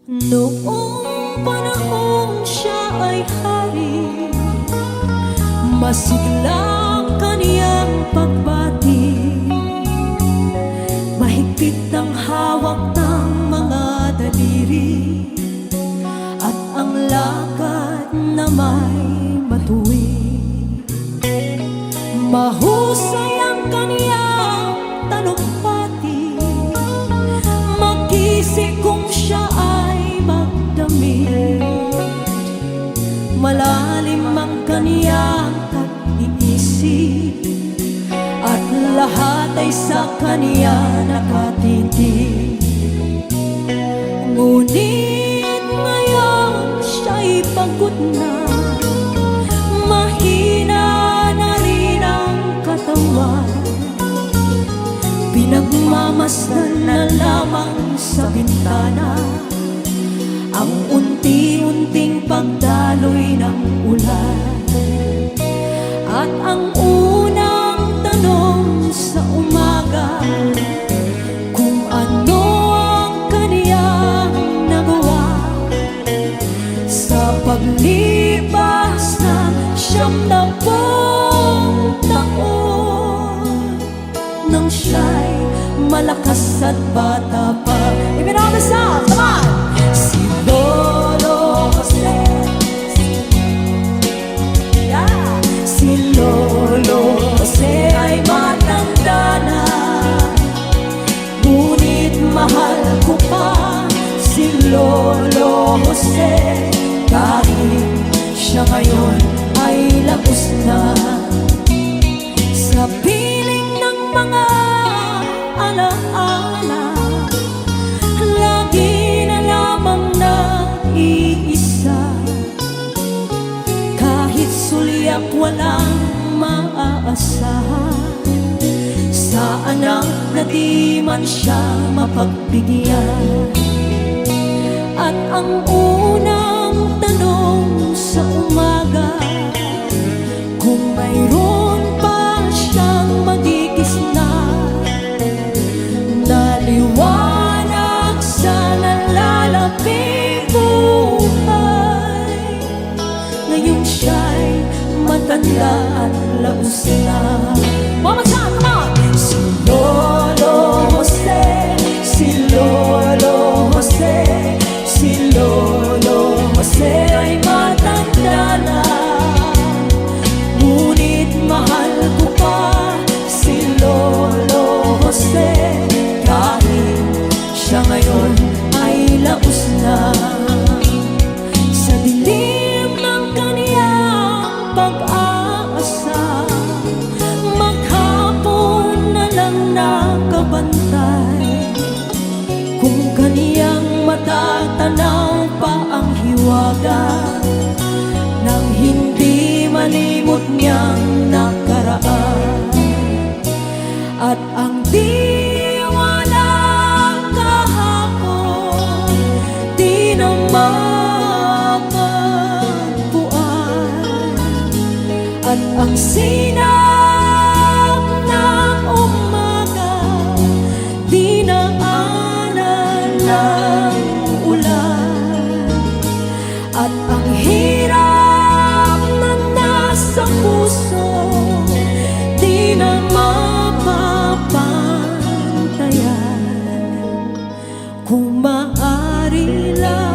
Noong panahon siya ay hari, masigla kaniyang pagbati. Mahigpit ang hawak ng mga daliri, at ang lakad na may matuwid. Mahusay ang kaniyang talumpati, makisig kung siya ay magdamit. Malalim ang kaniyang pag-iisip, at lahat ay sa kaniya nakatitig. Ngunit ngayon siya'y pagod na, mahina na rin ang katawan. Pinagmamasdan na lamang sa bintana ang unti-unting pagdaloy ng ulan. At ang unang tanong sa umaga, kung ano ang kaniyang nagawa sa paglipas na 70 taon, nang siya'y malakas at bata pa. Ibinabasa, come on! Si Lolo Jose, yeah. Si Lolo Jose ay matanda na, ngunit mahal ko pa si Lolo Jose. Kahit siya ngayon ay lapos na, sa piling ng mga alaala, lagi na lamang naiisa. Kahit sulyak walang maaasahan, sa anak na di man siya mapagbigyan. At ang unang tanong sa umaga, kung mayroon pa siyang magigisna na liwanag sa nalalaping buhay. Ngayon siya'y matanda at laos na. Mama Chan, come on! Si Lolo Jose, si Lolo Jose, si Lolo Jose ay matanda na, ngunit mahal ko pa si Lolo Jose. Kahit siya ngayon ay laos na, sa dilim ng kaniyang pag-aasa, maghapon na lang nakabantay. Kung kaniyang matatanaw pa ang hiwaga nang hindi malimot niyang nakaraan, at ang diwalang kahapon di na mapagpuan, at ang sinag ng umaga di na ng ulan, at ang hirap na nasa puso di na mapapantayan. Kung maaari lang,